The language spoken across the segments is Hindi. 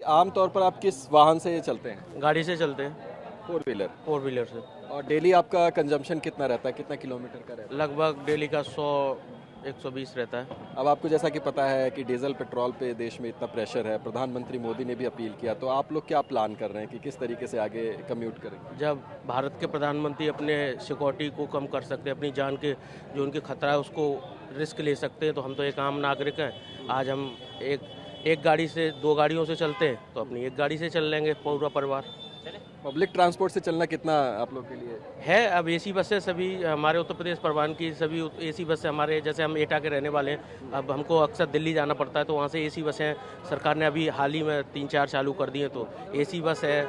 आम तौर पर आप किस वाहन से चलते हैं? गाड़ी से चलते हैं, फोर व्हीलर। फोर व्हीलर से। और डेली आपका कंजम्पशन कितना रहता है, कितना किलोमीटर का रहता है? लगभग डेली का 100-120 रहता है। अब आपको जैसा कि पता है कि डीजल पेट्रोल पे देश में इतना प्रेशर है, प्रधानमंत्री मोदी ने भी अपील किया, तो आप लोग क्या प्लान कर रहे हैं कि किस तरीके से आगे कम्यूट करेंगे? जब भारत के प्रधानमंत्री अपने सिक्योरिटी को कम कर सकते हैं, अपनी जान के जो उनके खतरा है उसको रिस्क ले सकते हैं, तो हम तो एक आम नागरिक हैं। आज हम एक गाड़ी से 2 गाड़ियों से चलते हैं, तो अपनी एक गाड़ी से चल लेंगे पूरा परिवार। पब्लिक ट्रांसपोर्ट से चलना कितना आप लोग के लिए? है अब एसी बसें सभी हमारे उत्तर प्रदेश परिवहन की सभी एसी बसें हमारे, जैसे हम एटा के रहने वाले हैं, अब हमको अक्सर दिल्ली जाना पड़ता है, तो वहाँ से एसी बसें सरकार ने अभी हाल ही में 3-4 चालू कर दी हैं, तो एसी बस है।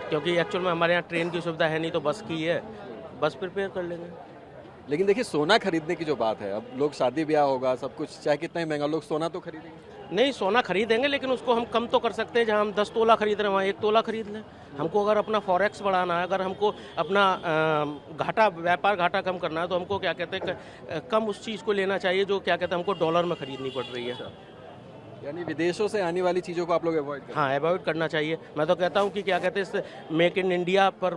क्योंकि एक्चुअल में हमारे यहाँ ट्रेन की सुविधा है नहीं, तो बस की है, बस प्रिपेयर कर लेंगे। लेकिन देखिए, सोना खरीदने की जो बात है, अब लोग शादी ब्याह होगा, सब कुछ चाहे कितना ही महंगा, लोग सोना तो खरीदेंगे। नहीं, सोना खरीदेंगे, लेकिन उसको हम कम तो कर सकते हैं। जहाँ हम 10 तोला खरीद रहे हैं वहाँ 1 तोला खरीद लें। हमको अगर अपना फॉरेक्स बढ़ाना है, अगर हमको अपना व्यापार घाटा कम करना है, तो हमको क्या कहते हैं कम उस चीज़ को लेना चाहिए जो क्या कहते हैं हमको डॉलर में खरीदनी पड़ रही है। यानी विदेशों से आने वाली चीज़ों को आप लोग अवॉइड करें। हाँ, अवॉइड करना चाहिए। मैं तो कहता हूँ कि क्या कहते हैं इस मेक इन इंडिया पर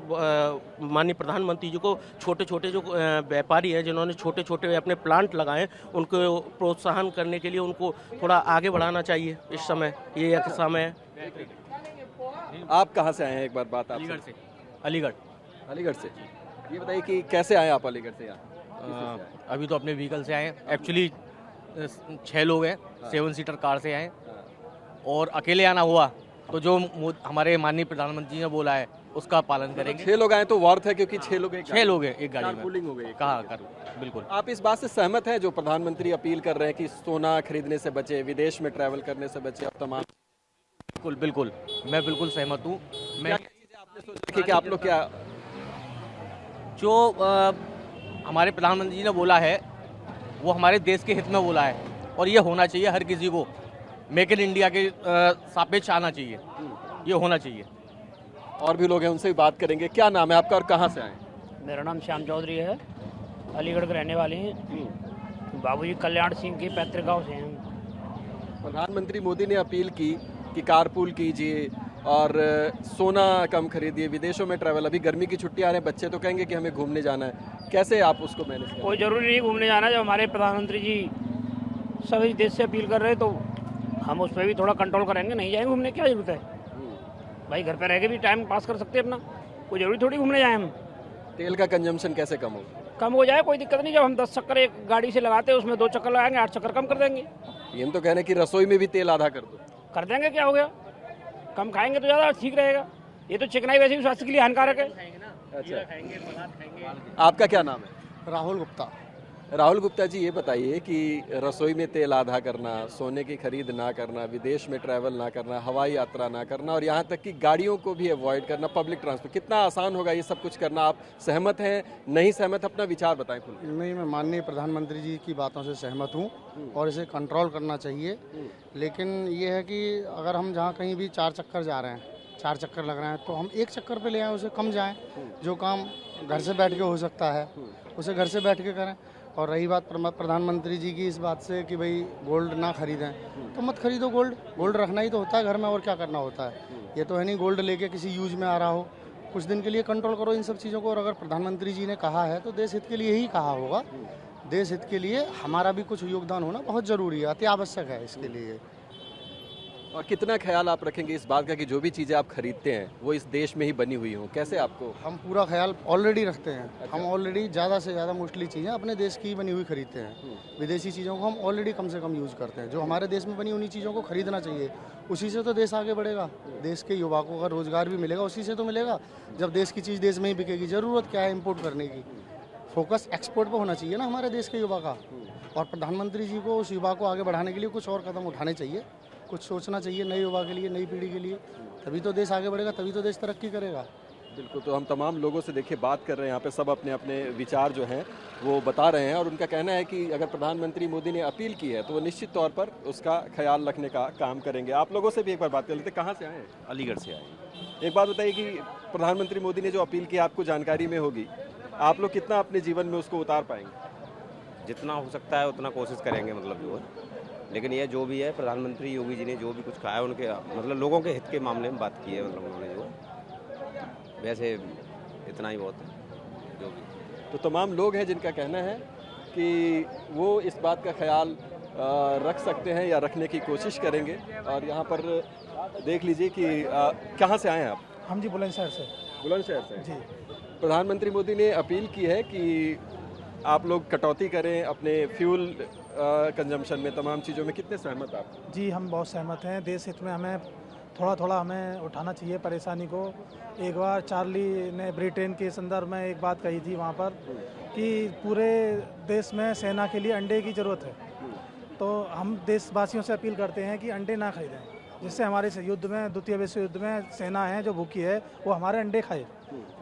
माननीय प्रधानमंत्री जी को छोटे छोटे जो व्यापारी हैं जिन्होंने छोटे छोटे अपने प्लांट लगाए हैं, उनको प्रोत्साहन करने के लिए उनको थोड़ा आगे बढ़ाना चाहिए। इस समय ये एक समय है। आप कहाँ से आए हैं, एक बार बात अलीगढ़ आपसे? से। अलीगढ़। अलीगढ़ से। ये बताइए कि कैसे आए आप अलीगढ़ से यहाँ? अभी तो अपने व्हीकल से आए हैं। एक्चुअली 6 लोग हैं, 7 सीटर कार से आए, और अकेले आना हुआ तो जो हमारे माननीय प्रधानमंत्री ने बोला है उसका पालन करेंगे। 6 लोग आए तो वर्थ है, क्योंकि 6 लोग 6 लोग हैं एक गाड़ी में। पूलिंग हो गई। कहाँ कर बिल्कुल। आप इस बात से सहमत हैं जो प्रधानमंत्री अपील कर रहे हैं कि सोना खरीदने से बचे, विदेश में ट्रैवल करने से बचे? अब तमाम बिल्कुल बिल्कुल, मैं बिल्कुल सहमत हूँ। मैं आपने सोचा कि आप लोग क्या जो हमारे प्रधानमंत्री जी ने बोला है वो हमारे देश के हित में बोला है, और ये होना चाहिए। हर किसी को मेक इन इंडिया के सापेक्ष आना चाहिए, ये होना चाहिए। और भी लोग हैं, उनसे भी बात करेंगे। क्या नाम है आपका और कहाँ से आए? मेरा नाम श्याम चौधरी है, अलीगढ़ के रहने वाले हैं। बाबूजी कल्याण सिंह के पैतृक गाँव से हैं। प्रधानमंत्री मोदी ने अपील की कि कारपूल कीजिए और सोना कम खरीदिए, विदेशों में ट्रैवल। अभी गर्मी की छुट्टी आ रहे हैं, बच्चे तो कहेंगे कि हमें घूमने जाना है। कैसे आप उसको मैनेज करें? कोई ज़रूरी नहीं घूमने जाना। जब हमारे प्रधानमंत्री जी सभी देश से अपील कर रहे हैं तो हम उस पर भी थोड़ा कंट्रोल करेंगे। नहीं जाएंगे घूमने, क्या जरूरत है भाई? घर पर रह के भी टाइम पास कर सकते हैं अपना, कोई ज़रूरी थोड़ी घूमने जाए हम। तेल का कंजम्पशन कैसे कम हो? कम हो जाए, कोई दिक्कत नहीं। जब हम 10 चक्कर एक गाड़ी से लगाते हैं, उसमें 2 चक्कर लगाएंगे, 8 चक्कर कम कर देंगे। ये तो कह रहे हैं कि रसोई में भी तेल आधा कर दो। कर देंगे, क्या हो गया? कम खाएंगे तो ज़्यादा ठीक रहेगा। ये तो चिकनाई वैसे भी स्वास्थ्य के लिए हानिकारक है। अच्छा, आपका क्या नाम है? राहुल गुप्ता। राहुल गुप्ता जी, ये बताइए कि रसोई में तेल आधा करना, सोने की खरीद ना करना, विदेश में ट्रैवल ना करना, हवाई यात्रा ना करना, और यहाँ तक कि गाड़ियों को भी अवॉइड करना, पब्लिक ट्रांसपोर्ट, कितना आसान होगा ये सब कुछ करना? आप सहमत हैं, नहीं सहमत? अपना विचार बताएं खुल के। नहीं, मैं माननीय प्रधानमंत्री जी की बातों से सहमत हूँ और इसे कंट्रोल करना चाहिए। लेकिन ये है कि अगर हम जहाँ कहीं भी 4 चक्कर जा रहे हैं, 4 चक्कर लग रहे हैं, तो हम 1 चक्कर पे ले आएँ, उसे कम जाएँ। जो काम घर से बैठ के हो सकता है उसे घर से बैठ के करें। और रही बात प्रधानमंत्री जी की इस बात से कि भाई गोल्ड ना खरीदें, तो मत खरीदो गोल्ड। गोल्ड रखना ही तो होता है घर में, और क्या करना होता है। ये तो है नहीं गोल्ड लेके किसी यूज में आ रहा हो। कुछ दिन के लिए कंट्रोल करो इन सब चीज़ों को। और अगर प्रधानमंत्री जी ने कहा है तो देश हित के लिए ही कहा होगा। देश हित के लिए हमारा भी कुछ योगदान होना बहुत ज़रूरी है, अति आवश्यक है इसके लिए। और कितना ख्याल आप रखेंगे इस बात का कि जो भी चीज़ें आप खरीदते हैं वो इस देश में ही बनी हुई हों? कैसे आपको? हम पूरा ख्याल ऑलरेडी रखते हैं। हम ऑलरेडी ज़्यादा से ज़्यादा मोस्टली चीज़ें अपने देश की बनी हुई खरीदते हैं। विदेशी चीज़ों को हम ऑलरेडी कम से कम यूज़ करते हैं। जो हमारे देश में बनी उन्हीं चीज़ों को खरीदना चाहिए। उसी से तो देश आगे बढ़ेगा, देश के युवा को अगर रोज़गार भी मिलेगा उसी से तो मिलेगा। जब देश की चीज़ देश में ही बिकेगी, ज़रूरत क्या है इम्पोर्ट करने की? फोकस एक्सपोर्ट पर होना चाहिए ना हमारे देश के युवा का। और प्रधानमंत्री जी को उस युवा को आगे बढ़ाने के लिए कुछ और कदम उठाने चाहिए, कुछ सोचना चाहिए नए युवा के लिए, नई पीढ़ी के लिए। तभी तो देश आगे बढ़ेगा, तभी तो देश तरक्की करेगा। बिल्कुल। तो हम तमाम लोगों से देखिए बात कर रहे हैं यहाँ पे, सब अपने अपने विचार जो हैं वो बता रहे हैं, और उनका कहना है कि अगर प्रधानमंत्री मोदी ने अपील की है तो वो निश्चित तौर पर उसका ख्याल रखने का काम करेंगे। आप लोगों से भी एक बार बात कर लेते हैं। कहाँ से आए हैं? अलीगढ़ से आए। एक बात बताइए कि प्रधानमंत्री मोदी ने जो अपील की आपको जानकारी में होगी, आप लोग कितना अपने जीवन में उसको उतार पाएंगे? जितना हो सकता है उतना कोशिश करेंगे, मतलब जो है। लेकिन ये जो भी है प्रधानमंत्री योगी जी ने जो भी कुछ कहा है उनके मतलब लोगों के हित के मामले में बात की है, मतलब उन्होंने जो वैसे इतना ही बहुत है जो भी। तो तमाम लोग हैं जिनका कहना है कि वो इस बात का ख्याल रख सकते हैं या रखने की कोशिश करेंगे। और यहाँ पर देख लीजिए कि कहाँ से आए हैं आप? हम जी बुलंदशहर से। बुलंदशहर से जी। प्रधानमंत्री मोदी ने अपील की है कि आप लोग कटौती करें अपने फ्यूल कंजम्पशन में, तमाम चीज़ों में। कितने सहमत आप? जी हम बहुत सहमत हैं। देश हित में हमें थोड़ा थोड़ा हमें उठाना चाहिए परेशानी को। एक बार चार्ली ने ब्रिटेन के संदर्भ में एक बात कही थी वहाँ पर कि पूरे देश में सेना के लिए अंडे की ज़रूरत है। तो हम देशवासियों से अपील करते हैं कि अंडे ना खरीदें, जिससे हमारे युद्ध में, द्वितीय विश्व युद्ध में सेना है जो भूखी है वो हमारे अंडे खाए।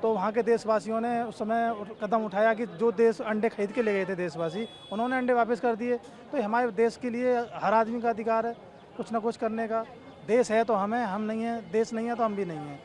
तो वहाँ के देशवासियों ने उस समय कदम उठाया कि जो देश अंडे खरीद के ले गए थे देशवासी, उन्होंने अंडे वापस कर दिए। तो ये हमारे देश के लिए हर आदमी का अधिकार है कुछ ना कुछ करने का। देश है तो हमें, हम नहीं हैं, देश नहीं है तो हम भी नहीं हैं।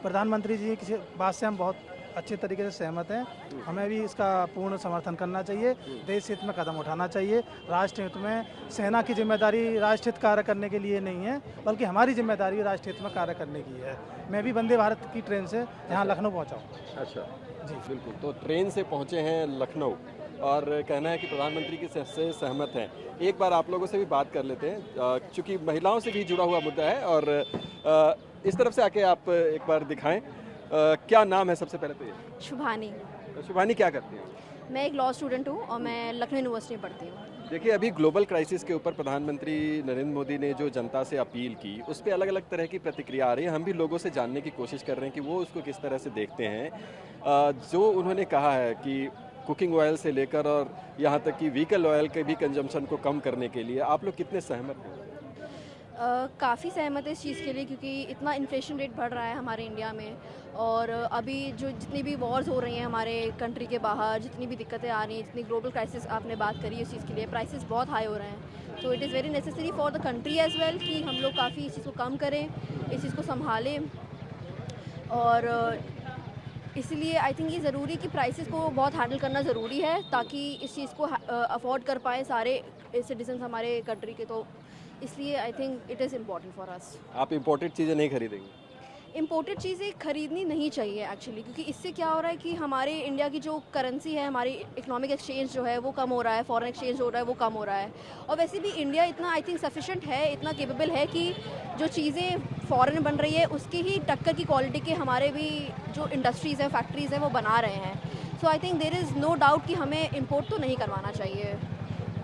प्रधानमंत्री जी की बात से हम बहुत अच्छे तरीके से सहमत हैं। हमें भी इसका पूर्ण समर्थन करना चाहिए। देश हित में कदम उठाना चाहिए। राष्ट्र हित में सेना की जिम्मेदारी राष्ट्र हित कार्य करने के लिए नहीं है, बल्कि हमारी जिम्मेदारी राष्ट्र हित में कार्य करने की है। मैं भी वंदे भारत की ट्रेन से यहाँ लखनऊ पहुँचा हूँ। अच्छा जी बिल्कुल। तो ट्रेन से पहुँचे हैं लखनऊ और कहना है कि प्रधानमंत्री की से सहमत हैं। एक बार आप लोगों से भी बात कर लेते हैं, चूँकि महिलाओं से भी जुड़ा हुआ मुद्दा है। और इस तरफ से आके आप एक बार दिखाएं, क्या नाम है सबसे पहले तो ये? शुभानी। शुभानी क्या करती हैं? मैं एक लॉ स्टूडेंट हूँ और मैं लखनऊ यूनिवर्सिटी में पढ़ती हूँ। देखिए, अभी ग्लोबल क्राइसिस के ऊपर प्रधानमंत्री नरेंद्र मोदी ने जो जनता से अपील की, उस पर अलग अलग तरह की प्रतिक्रिया आ रही है। हम भी लोगों से जानने की कोशिश कर रहे हैं कि वो उसको किस तरह से देखते हैं। जो उन्होंने कहा है कि कुकिंग ऑयल से लेकर और यहाँ तक कि व्हीकल ऑयल के भी कंजम्पशन को कम करने के लिए, आप लोग कितने सहमत हैं? काफ़ी सहमत है इस चीज़ के लिए, क्योंकि इतना इन्फ्लेशन रेट बढ़ रहा है हमारे इंडिया में। और अभी जो जितनी भी वॉर्स हो रही हैं हमारे कंट्री के बाहर, जितनी भी दिक्कतें आ रही हैं, जितनी ग्लोबल क्राइसिस आपने बात करी इस चीज़ के लिए, प्राइसेस बहुत हाई हो रहे हैं। तो it is very necessary for the country as well कि हम लोग काफ़ी इस चीज़ को कम करें, इस चीज़ को संभालें। और इसलिए आई थिंक ये ज़रूरी कि प्राइसेस को बहुत हैंडल करना ज़रूरी है, ताकि इस चीज़ को अफोर्ड कर पाएँ सारे सिटीजन्स हमारे कंट्री के। तो इसलिए I think it is important for us. आप इम्पोर्टेड चीज़ें नहीं खरीदेंगे? इम्पोर्टेड चीज़ें खरीदनी नहीं चाहिए एक्चुअली, क्योंकि इससे क्या हो रहा है कि हमारे इंडिया की जो करेंसी है, हमारी इकोनॉमिक एक्सचेंज जो है वो कम हो रहा है, फॉरेन एक्सचेंज हो रहा है वो कम हो रहा है। और वैसे भी इंडिया इतना आई थिंक सफिशेंट है, इतना केपेबल है कि जो चीज़ें फॉरेन में बन रही है उसकी ही टक्कर की क्वालिटी के हमारे भी जो इंडस्ट्रीज़ हैं, फैक्ट्रीज़ हैं, वो बना रहे हैं। So I think there is no doubt कि हमें इम्पोर्ट तो नहीं करवाना चाहिए।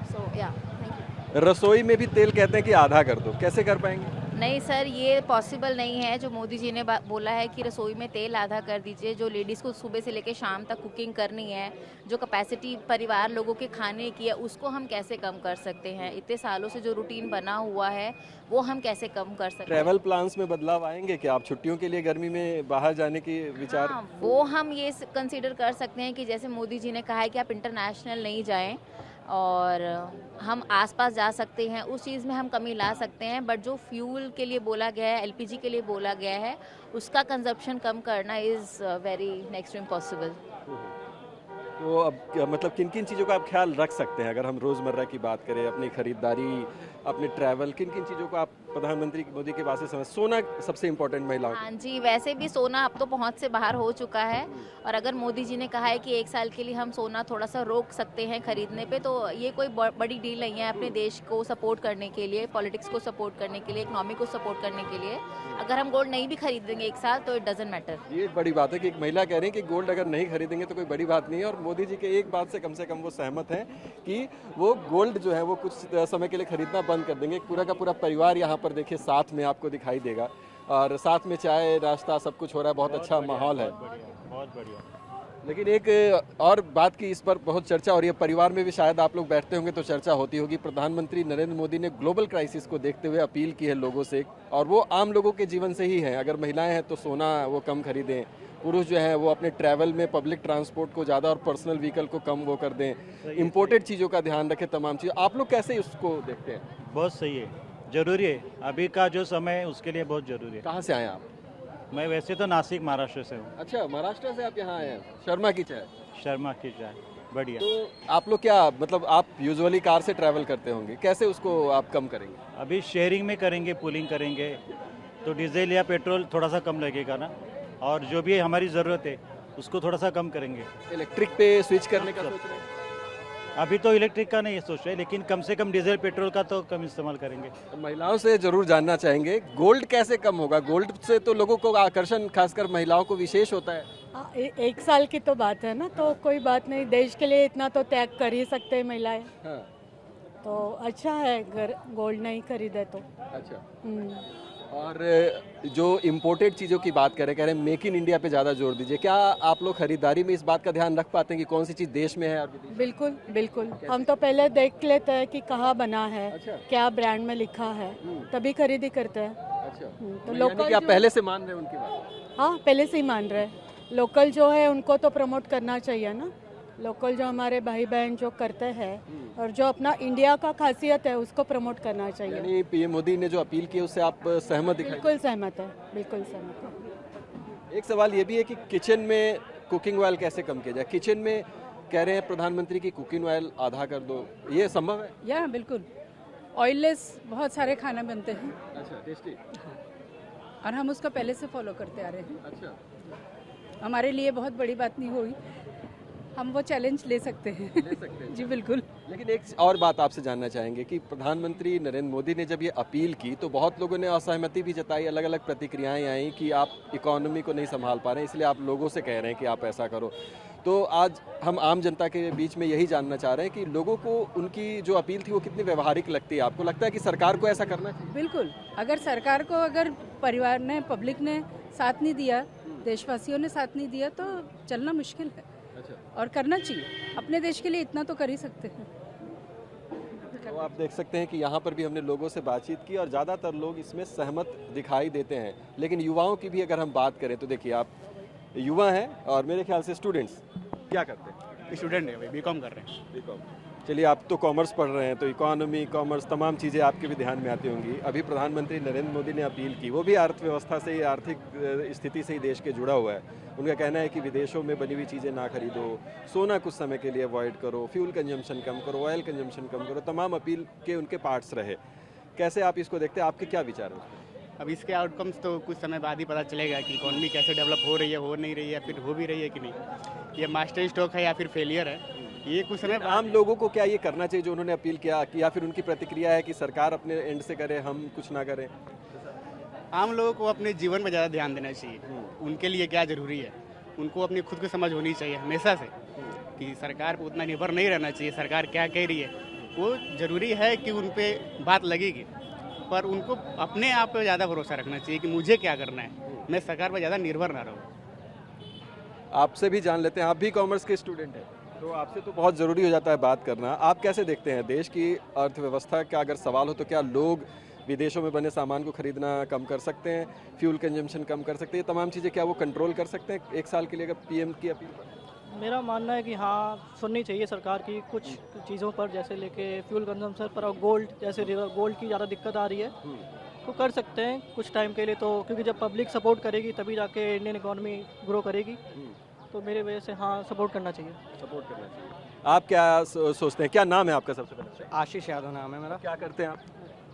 सो या थैंक यू। रसोई में भी तेल कहते हैं कि आधा कर दो, कैसे कर पाएंगे? नहीं सर, ये पॉसिबल नहीं है। जो मोदी जी ने बोला है कि रसोई में तेल आधा कर दीजिए, जो लेडीज़ को सुबह से लेकर शाम तक कुकिंग करनी है, जो कैपेसिटी परिवार लोगों के खाने की है, उसको हम कैसे कम कर सकते हैं? इतने सालों से जो रूटीन बना हुआ है वो हम कैसे कम कर सकते हैं? ट्रैवल प्लान्स में बदलाव आएंगे कि आप छुट्टियों के लिए गर्मी में बाहर जाने की विचार? हाँ, वो हम ये कंसीडर कर सकते हैं कि जैसे मोदी जी ने कहा है कि आप इंटरनेशनल नहीं जाएं और हम आसपास जा सकते हैं, उस चीज़ में हम कमी ला सकते हैं। बट जो फ्यूल के लिए बोला गया है, एलपीजी के लिए बोला गया है, उसका कंजप्शन कम करना is very next to impossible. तो अब मतलब किन किन चीज़ों का आप ख्याल रख सकते हैं? अगर हम रोज़मर्रा की बात करें, अपनी ख़रीदारी, अपने ट्रैवल, किन किन चीज़ों को आप प्रधानमंत्री मोदी की बात से समझ? सोना सबसे इम्पोर्टेंट महिलाओं हाँ जी, वैसे भी सोना अब तो पहुंच से बाहर हो चुका है। और अगर मोदी जी ने कहा है कि 1 साल के लिए हम सोना थोड़ा सा रोक सकते हैं खरीदने पे, तो ये कोई बड़ी डील नहीं है अपने देश को सपोर्ट करने के लिए, पॉलिटिक्स को सपोर्ट करने के लिए, इकोनॉमी को सपोर्ट करने के लिए। अगर हम गोल्ड नहीं भी खरीदेंगे 1 साल तो इट डजंट मैटर। ये एक बड़ी बात है कि एक महिला कह रही है कि गोल्ड अगर नहीं खरीदेंगे तो कोई बड़ी बात नहीं है। और मोदी जी के एक बात से कम वो सहमत हैं कि वो गोल्ड जो है वो कुछ समय के लिए खरीदना बंद कर देंगे। पूरा का पूरा परिवार यहाँ पर देखिए साथ में आपको दिखाई देगा, और साथ में चाय नाश्ता सब कुछ हो रहा है, बहुत अच्छा माहौल है। बहुत बढ़िया। लेकिन एक और बात की इस पर बहुत चर्चा हो रही है, परिवार में भी शायद आप लोग बैठते होंगे तो चर्चा होती होगी। प्रधानमंत्री नरेंद्र मोदी ने ग्लोबल क्राइसिस को देखते हुए अपील की है लोगों से, और वो आम लोगों के जीवन से ही है। अगर महिलाएं हैं तो सोना वो कम खरीदें, पुरुष जो है वो अपने ट्रैवल में पब्लिक ट्रांसपोर्ट को ज़्यादा और पर्सनल व्हीकल को कम वो कर दें, इम्पोर्टेड चीज़ों का ध्यान रखें, तमाम चीज़। आप लोग कैसे उसको देखते हैं? बहुत सही है, ज़रूरी है। अभी का जो समय है उसके लिए बहुत ज़रूरी है। कहाँ से आए आप? मैं वैसे तो नासिक महाराष्ट्र से हूँ। अच्छा, महाराष्ट्र से आप यहाँ आए हैं। शर्मा की चाय? शर्मा की चाय। बढ़िया। तो आप लोग क्या मतलब आप यूजुअली कार से ट्रैवल करते होंगे, कैसे उसको आप कम करेंगे? अभी शेयरिंग में करेंगे, पूलिंग करेंगे, तो डीजल या पेट्रोल थोड़ा सा कम लगेगा ना, और जो भी हमारी ज़रूरत है उसको थोड़ा सा कम करेंगे। इलेक्ट्रिक पे स्विच करने का सोच रहे हैं? अभी तो इलेक्ट्रिक का नहीं सोच रहे, लेकिन कम से कम डीजल पेट्रोल का तो कम इस्तेमाल करेंगे। तो महिलाओं से जरूर जानना चाहेंगे, गोल्ड कैसे कम होगा? गोल्ड से तो लोगों को आकर्षण खासकर महिलाओं को विशेष होता है। हाँ, एक साल की तो बात है ना, तो कोई बात नहीं, देश के लिए इतना तो त्याग कर ही सकते हैं महिलाएं। हाँ, तो अच्छा है अगर गोल्ड नहीं खरीदे तो। अच्छा। हम्म। और जो इम्पोर्टेड चीज़ों की बात करें, कह रहे हैं मेक इन इंडिया पे ज़्यादा जोर दीजिए, क्या आप लोग खरीदारी में इस बात का ध्यान रख पाते हैं कि कौन सी चीज़ देश में है और विदेश में? बिल्कुल बिल्कुल, हम तो पहले देख लेते हैं कि कहाँ बना है, अच्छा। क्या ब्रांड में लिखा है, तभी खरीदी करते हैं। अच्छा, तो यानी लोकल कि आप जो- पहले से मान रहे हैं उनकी बात? हाँ, पहले से ही मान रहे हैं। लोकल जो है उनको तो प्रमोट करना चाहिए ना, लोकल जो हमारे भाई बहन जो करते हैं और जो अपना इंडिया का खासियत है उसको प्रमोट करना चाहिए। यानी पीएम मोदी ने जो अपील की है उससे आप सहमत दिखाई? बिल्कुल सहमत है, बिल्कुल सहमत है। एक सवाल ये भी है कि किचन में कुकिंग ऑयल कैसे कम किया जाए? किचन में कह रहे हैं प्रधानमंत्री की कुकिंग ऑयल आधा कर दो, ये संभव है? या बिल्कुल, ऑयललेस बहुत सारे खाना बनते हैं अच्छा, टेस्टी। और हम उसको पहले से फॉलो करते आ रहे हैं। अच्छा, हमारे लिए बहुत बड़ी बात नहीं हुई, हम वो चैलेंज ले सकते हैं। ले सकते हैं। जी बिल्कुल। लेकिन एक और बात आपसे जानना चाहेंगे कि प्रधानमंत्री नरेंद्र मोदी ने जब ये अपील की तो बहुत लोगों ने असहमति भी जताई, अलग अलग प्रतिक्रियाएं आई कि आप इकोनॉमी को नहीं संभाल पा रहे हैं, इसलिए आप लोगों से कह रहे हैं कि आप ऐसा करो। तो आज हम आम जनता के बीच में यही जानना चाह रहे हैं कि लोगों को उनकी जो अपील थी वो कितनी व्यवहारिक लगती है? आपको लगता है कि सरकार को ऐसा करना चाहिए? बिल्कुल, अगर सरकार को, अगर परिवार ने, पब्लिक ने साथ नहीं दिया, देशवासियों ने साथ नहीं दिया, तो चलना मुश्किल है। अच्छा, और करना चाहिए, अपने देश के लिए इतना तो कर ही सकते हैं। तो आप देख सकते हैं कि यहाँ पर भी हमने लोगों से बातचीत की और ज़्यादातर लोग इसमें सहमत दिखाई देते हैं। लेकिन युवाओं की भी अगर हम बात करें तो देखिए, आप युवा हैं और मेरे ख्याल से स्टूडेंट्स क्या करते हैं? स्टूडेंट है भाई, बीकॉम कर रहे हैं। बीकॉम। चलिए, आप तो कॉमर्स पढ़ रहे हैं, तो इकोनॉमी, कॉमर्स, तमाम चीज़ें आपके भी ध्यान में आती होंगी। अभी प्रधानमंत्री नरेंद्र मोदी ने अपील की, वो भी अर्थव्यवस्था से ही, आर्थिक स्थिति से ही देश के जुड़ा हुआ है। उनका कहना है कि विदेशों में बनी हुई चीज़ें ना खरीदो, सोना कुछ समय के लिए अवॉइड करो, फ्यूल कंजम्पशन कम करो, ऑयल कंजम्पशन कम करो, तमाम अपील के उनके पार्ट्स रहे। कैसे आप इसको देखते हैं, आपके क्या विचार हैं? अब इसके आउटकम्स तो कुछ समय बाद ही पता चलेगा कि इकोनॉमी कैसे डेवलप हो रही है, हो नहीं रही है, फिर हो भी रही है कि नहीं, ये मास्टर स्ट्रोक है या फिर फेलियर है, ये कुछ समय आम लोगों को क्या ये करना चाहिए जो उन्होंने अपील किया, कि या फिर उनकी प्रतिक्रिया है कि सरकार अपने एंड से करे, हम कुछ ना करें? आम लोगों को अपने जीवन पर ज़्यादा ध्यान देना चाहिए, उनके लिए क्या ज़रूरी है, उनको अपनी खुद की समझ होनी चाहिए हमेशा से कि सरकार पर उतना निर्भर नहीं रहना चाहिए। सरकार क्या कह रही है वो ज़रूरी है कि उन पर बात लगेगी, पर उनको अपने आप पर ज़्यादा भरोसा रखना चाहिए कि मुझे क्या करना है, मैं सरकार पर ज़्यादा निर्भर ना रहूँ। आपसे भी जान लेते हैं, आप भी कॉमर्स के स्टूडेंट हैं, तो आपसे तो बहुत ज़रूरी हो जाता है बात करना। आप कैसे देखते हैं देश की अर्थव्यवस्था का अगर सवाल हो तो क्या लोग विदेशों में बने सामान को खरीदना कम कर सकते हैं, फ्यूल कंजम्पशन कम कर सकते हैं, ये तमाम चीज़ें क्या वो कंट्रोल कर सकते हैं एक साल के लिए अगर पीएम की अपील पर? मेरा मानना है कि हाँ, सुननी चाहिए सरकार की कुछ चीज़ों पर, जैसे लेके फ्यूल कंजम्पशन पर और गोल्ड, जैसे गोल्ड की ज़्यादा दिक्कत आ रही है, तो कर सकते हैं कुछ टाइम के लिए, तो क्योंकि जब पब्लिक सपोर्ट करेगी तभी जाके इंडियन इकोनॉमी ग्रो करेगी, तो मेरे वजह से हाँ, सपोर्ट करना चाहिए। सपोर्ट करना चाहिए। आप क्या सोचते हैं, क्या नाम है आपका? सबसे पहले आशीष यादव नाम है मेरा। क्या करते हैं आप?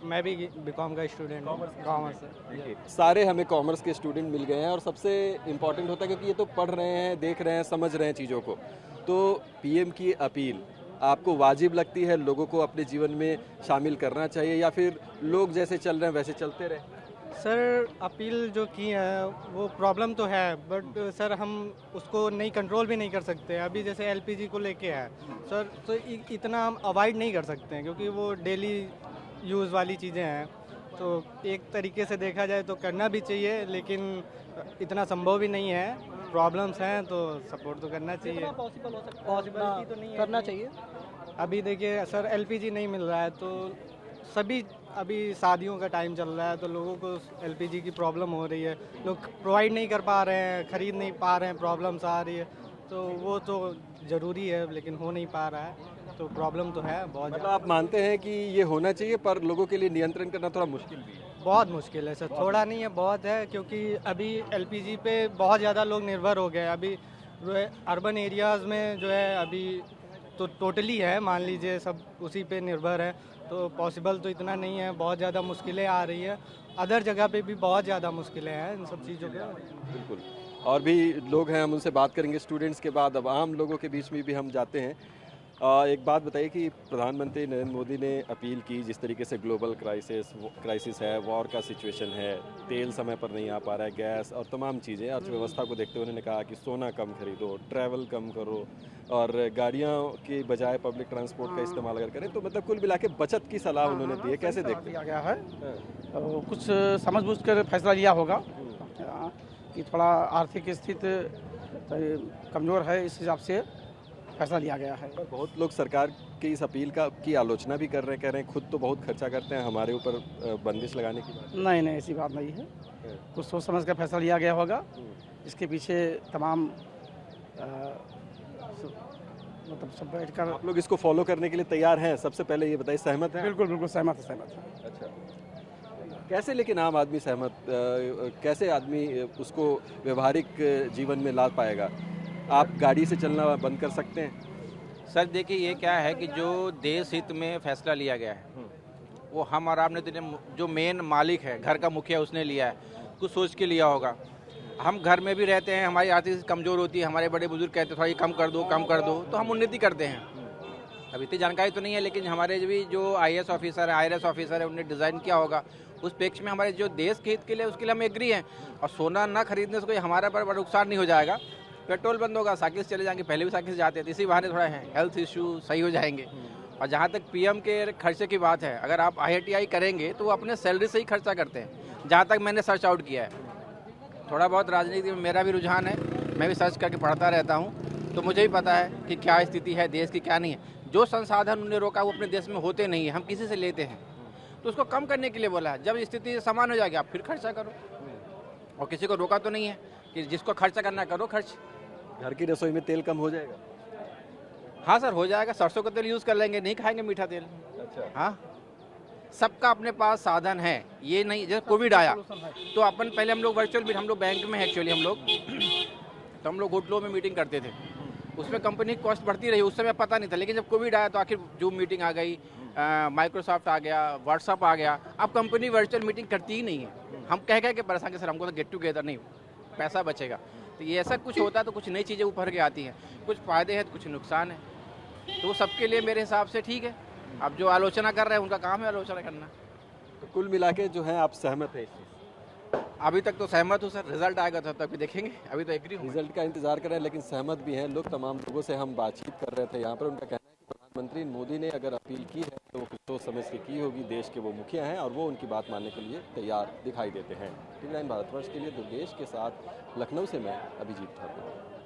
मैं भी बीकॉम का स्टूडेंट हूँ, कॉमर्स से। सारे हमें कॉमर्स के स्टूडेंट मिल गए हैं और सबसे इम्पॉर्टेंट होता है क्योंकि ये तो पढ़ रहे हैं, देख रहे हैं, समझ रहे हैं चीज़ों को, तो पीएम की अपील आपको वाजिब लगती है, लोगों को अपने जीवन में शामिल करना चाहिए, या फिर लोग जैसे चल रहे हैं वैसे चलते रहे? सर, अपील जो की है वो प्रॉब्लम तो है, बट सर हम उसको नहीं कंट्रोल भी नहीं कर सकते। अभी जैसे एलपीजी को लेके है सर, तो इतना हम अवॉइड नहीं कर सकते हैं क्योंकि वो डेली यूज़ वाली चीज़ें हैं, तो एक तरीके से देखा जाए तो करना भी चाहिए, लेकिन इतना संभव भी नहीं है, प्रॉब्लम्स हैं तो सपोर्ट तो करना चाहिए। पॉसिबल हो सकता है, पॉसिबिलिटी तो नहीं है, करना चाहिए। अभी देखिए सर, एलपीजी नहीं मिल रहा है, तो सभी, अभी शादियों का टाइम चल रहा है तो लोगों को एलपीजी की प्रॉब्लम हो रही है, लोग प्रोवाइड नहीं कर पा रहे हैं, ख़रीद नहीं पा रहे हैं, प्रॉब्लम्स आ रही है, तो वो तो ज़रूरी है लेकिन हो नहीं पा रहा है, तो प्रॉब्लम तो है बहुत। मतलब आप मानते हैं कि ये होना चाहिए पर लोगों के लिए नियंत्रण करना थोड़ा मुश्किल भी है? बहुत मुश्किल है सर, थोड़ा नहीं है, बहुत है, क्योंकि अभी एलपीजी पे बहुत ज़्यादा लोग निर्भर हो गए। अभी जो है अर्बन एरियाज़ में जो है अभी तो टोटली है, मान लीजिए सब उसी पे निर्भर है, तो पॉसिबल तो इतना नहीं है, बहुत ज़्यादा मुश्किलें आ रही है। अदर जगह पे भी बहुत ज़्यादा मुश्किलें हैं इन सब चीज़ों के। बिल्कुल, और भी लोग हैं, हम उनसे बात करेंगे स्टूडेंट्स के बाद। अब आम लोगों के बीच में भी हम जाते हैं। एक बात बताइए कि प्रधानमंत्री नरेंद्र मोदी ने अपील की, जिस तरीके से ग्लोबल क्राइसिस है, वॉर का सिचुएशन है, तेल समय पर नहीं आ पा रहा है, गैस और तमाम चीज़ें, अर्थव्यवस्था को देखते हुए उन्होंने कहा कि सोना कम खरीदो, ट्रैवल कम करो और गाड़ियों की बजाय पब्लिक ट्रांसपोर्ट का इस्तेमाल अगर करें तो मतलब कुल मिला के बचत की सलाह उन्होंने दी है। कैसे देखते दिया गया है, कुछ समझ बूझ कर फैसला लिया होगा कि थोड़ा आर्थिक स्थिति कमज़ोर है, इस हिसाब से फैसला लिया गया है। बहुत लोग सरकार की इस अपील की आलोचना भी कर रहे हैं, कह रहे हैं खुद तो बहुत खर्चा करते हैं, हमारे ऊपर बंदिश लगाने की बात। नहीं, ऐसी बात नहीं है, कुछ सोच समझ कर फैसला लिया गया होगा। इसके पीछे तमाम मतलब सब बैठ कर आप लोग इसको फॉलो करने के लिए तैयार हैं? सबसे पहले ये बताइए, सहमत हैं? बिल्कुल सहमत है। अच्छा, कैसे लेकिन आम आदमी सहमत, कैसे आदमी उसको व्यवहारिक जीवन में ला पाएगा? आप गाड़ी से चलना बंद कर सकते हैं? सर देखिए, ये क्या है कि जो देश हित में फैसला लिया गया है वो हम और आपने तो जो मेन मालिक है, घर का मुखिया, उसने लिया है, कुछ सोच के लिया होगा। हम घर में भी रहते हैं, हमारी आर्थिक स्थिति कमज़ोर होती है, हमारे बड़े बुजुर्ग कहते हैं थोड़ा ये कम कर दो, तो हम उन्नति करते हैं। अब इतनी जानकारी तो नहीं है, लेकिन हमारे भी जो IAS ऑफिसर है, IRS ऑफिसर है, उन्होंने डिज़ाइन किया होगा उस पेक्ष में हमारे जो देश के हित के लिए, उसके लिए हम एग्री हैं। और सोना ना खरीदने से कोई हमारा बड़ा नुकसान नहीं हो जाएगा। पेट्रोल बंद होगा, साइकिल से चले जाएंगे, पहले भी साइकिल से जाते थे, इसी बहाने थोड़ा हेल्थ इशू सही हो जाएंगे। और जहाँ तक PM के खर्चे की बात है, अगर आप IITI करेंगे तो वो अपने सैलरी से ही खर्चा करते हैं, जहाँ तक मैंने सर्च आउट किया है। थोड़ा बहुत राजनीति में मेरा भी रुझान है, मैं भी सर्च करके पढ़ता रहता हूँ, तो मुझे भी पता है कि क्या स्थिति है देश की, क्या नहीं है। जो संसाधन उन्होंने रोका वो अपने देश में होते नहीं है, हम किसी से लेते हैं, तो उसको कम करने के लिए बोला है। जब स्थिति समान हो जाएगी आप फिर खर्चा करो, और किसी को रोका तो नहीं है कि जिसको खर्चा करना करो खर्च। घर की रसोई में तेल कम हो जाएगा? हाँ सर, हो जाएगा, सरसों का तेल यूज़ कर लेंगे, नहीं खाएंगे मीठा तेल। अच्छा, हाँ, सबका अपने पास साधन है, ये नहीं। जैसे कोविड आया तो अपन पहले हम लोग वर्चुअल, हम लोग बैंक में एक्चुअली हम लोग तो हम लोग होटलों में मीटिंग करते थे, उसमें कंपनी की कॉस्ट बढ़ती रही, उस समय पता नहीं था। लेकिन जब कोविड आया तो आखिर जूम मीटिंग आ गई, माइक्रोसॉफ्ट आ गया, व्हाट्सअप आ गया, अब कंपनी वर्चुअल मीटिंग करती ही नहीं है। हम कह के परेशान के सर हमको तो गेट टुगेदर नहीं, पैसा बचेगा। तो ये ऐसा कुछ होता है तो कुछ नई चीज़ें उभर के आती हैं, कुछ फ़ायदे हैं तो कुछ नुकसान है, तो वो सबके लिए मेरे हिसाब से ठीक है। अब जो आलोचना कर रहे हैं उनका काम है आलोचना करना। तो कुल मिला के जो है आप सहमत हैं? अभी तक तो सहमत हूँ सर, रिजल्ट आएगा तो तभी देखेंगे, अभी तो एग्री हूँ। रिजल्ट का इंतजार कर रहे हैं, लेकिन सहमत भी हैं लोग। तमाम लोगों से हम बातचीत कर रहे थे यहाँ पर, उनका कहना है कि प्रधानमंत्री मोदी ने अगर अपील की है तो वो कुछ सोच समझ के की होगी, देश के वो मुखिया हैं और वो उनकी बात मानने के लिए तैयार दिखाई देते हैं। टीवी 9 भारतवर्ष के लिए दुर्गेश के साथ लखनऊ से मैं अभिजीत ठाकुर।